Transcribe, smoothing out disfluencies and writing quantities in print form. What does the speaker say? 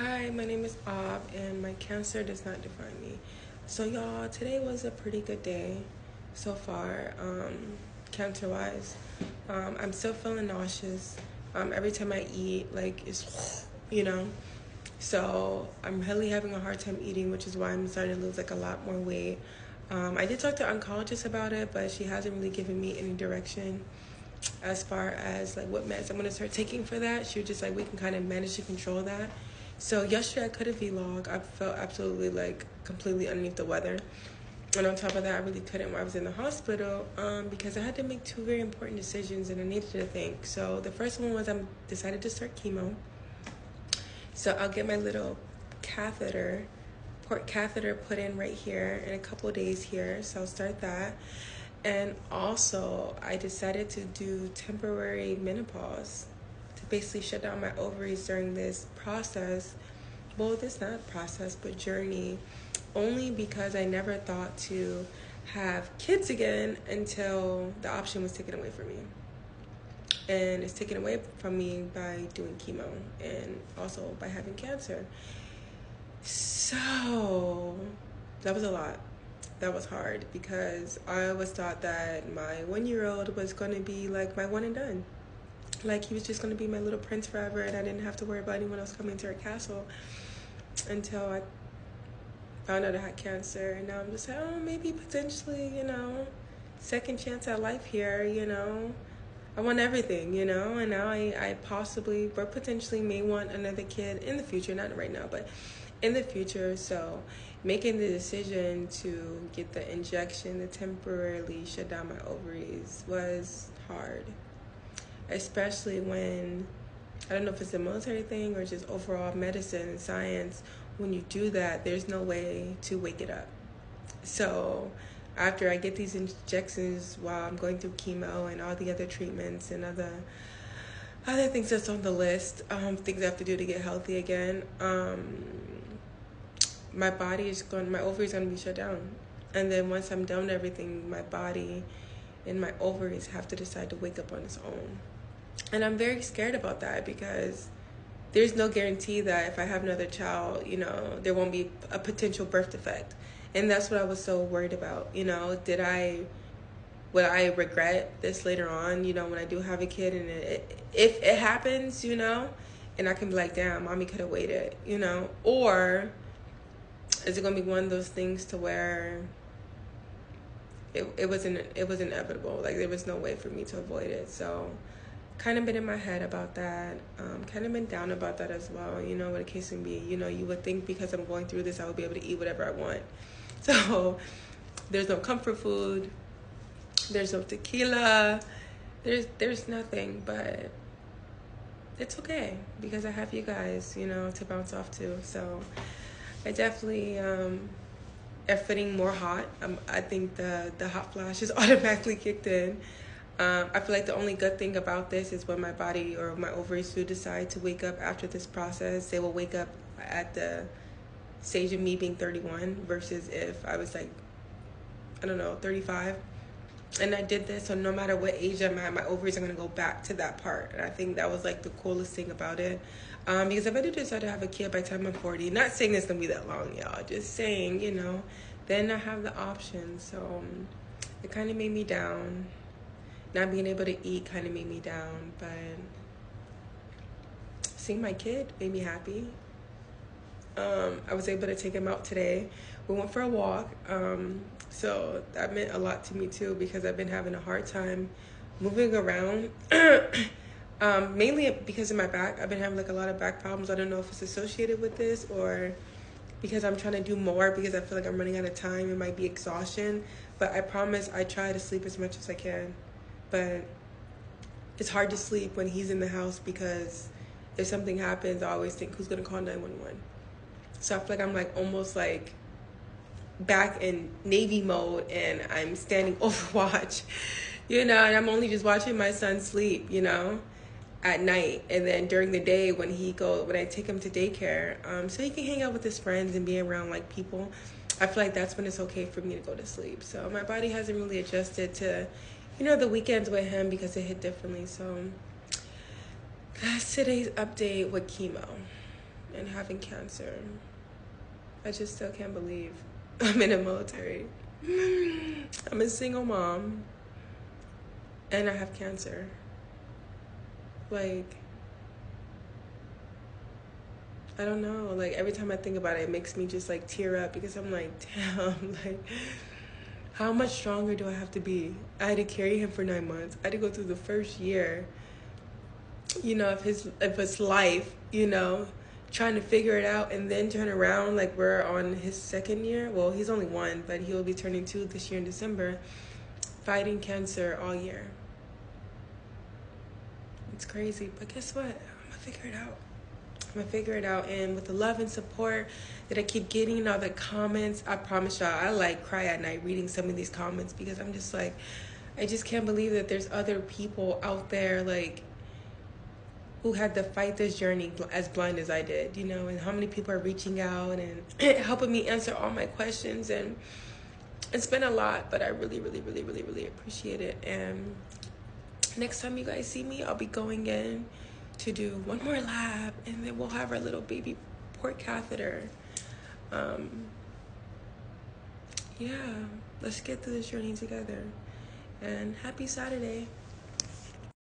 Hi, my name is Ob, and my cancer does not define me. So, y'all, today was a pretty good day so far, cancer wise. I'm still feeling nauseous. Every time I eat, like, it's, you know. So, I'm really having a hard time eating, which is why I'm starting to lose, like, a lot more weight. I did talk to an oncologist about it, but she hasn't really given me any direction as far as like what meds I'm gonna start taking for that. She was just like, we can kind of manage to control that. So yesterday I couldn't vlog. I felt absolutely like completely underneath the weather. And on top of that, I really couldn't while I was in the hospital because I had to make two very important decisions and I needed to think. So the first one was I decided to start chemo. So I'll get my little catheter, port catheter put in right here in a couple of days here. So I'll start that. And also, I decided to do temporary menopause to basically shut down my ovaries during this process. Well, this not process, but journey, only because I never thought to have kids again until the option was taken away from me. And it's taken away from me by doing chemo and also by having cancer. So that was a lot. That was hard because I always thought that my 1-year-old was going to be like my one and done. Like he was just going to be my little prince forever and I didn't have to worry about anyone else coming to our castle until I found out I had cancer. And now I'm just like, oh, maybe potentially, second chance at life here, I want everything, and now I possibly or potentially may want another kid in the future, not right now, but in the future. So making the decision to get the injection to temporarily shut down my ovaries was hard, especially when, I don't know if it's a military thing or just overall medicine and science, when you do that, there's no way to wake it up. So after I get these injections while I'm going through chemo and all the other treatments and other things that's on the list, things I have to do to get healthy again, my ovaries gonna be shut down. And then once I'm done with everything, my body and my ovaries have to decide to wake up on its own. And I'm very scared about that because there's no guarantee that if I have another child, there won't be a potential birth defect. And that's what I was so worried about. Would I regret this later on, when I do have a kid and if it happens, and I can be like, damn, mommy could have waited, or is it going to be one of those things to where it was inevitable, like there was no way for me to avoid it. So kind of been in my head about that, kind of been down about that as well, what the case can be. You would think because I'm going through this I would be able to eat whatever I want. So there's no comfort food, there's no tequila, there's nothing, but it's okay because I have you guys, to bounce off to. So I definitely am feeling more hot. I think the hot flash is automatically kicked in. I feel like the only good thing about this is when my body or my ovaries do decide to wake up after this process, they will wake up at the stage of me being 31 versus if I was like, I don't know, 35. And I did this, so no matter what age I'm at, my ovaries are going to go back to that part. And I think that was like the coolest thing about it. Because if I do decide to have a kid by the time I'm 40, not saying it's going to be that long, y'all, just saying, then I have the option. So it kind of made me down. Not being able to eat kind of made me down, but seeing my kid made me happy. I was able to take him out today. We went for a walk. So that meant a lot to me too because I've been having a hard time moving around. Mainly because of my back. I've been having like a lot of back problems. I don't know if it's associated with this or because I'm trying to do more because I feel like I'm running out of time. It might be exhaustion, but I promise I try to sleep as much as I can. But it's hard to sleep when he's in the house because if something happens, I always think, who's going to call 911? So I feel like I'm like almost like back in Navy mode and I'm standing Overwatch, and I'm only just watching my son sleep, at night. And then during the day when I take him to daycare, so he can hang out with his friends and be around like people, I feel like that's when it's okay for me to go to sleep. So my body hasn't really adjusted to the weekends with him because it hit differently. So that's today's update with chemo. and having cancer. I just still can't believe I'm in the military. I'm a single mom and I have cancer. Like, I don't know. Like, every time I think about it, it makes me just like tear up because I'm like, damn, like, how much stronger do I have to be? I had to carry him for 9 months. I had to go through the first year, you know, of his life, you know, trying to figure it out, and then turn around. Like, we're on his second year. Well, he's only 1, but he will be turning 2 this year in December, fighting cancer all year. It's crazy, but guess what? I'm gonna figure it out. I'm gonna figure it out, and with the love and support that I keep getting in all the comments, I promise y'all, I like cry at night reading some of these comments because I'm just like, I just can't believe that there's other people out there like who had to fight this journey as blind as I did, you know, and how many people are reaching out and helping me answer all my questions. And it's been a lot, but I really, really, really, really, really appreciate it. And next time you guys see me, I'll be going in to do one more lab, and then we'll have our little baby port catheter. Yeah, let's get through this journey together. And happy Saturday.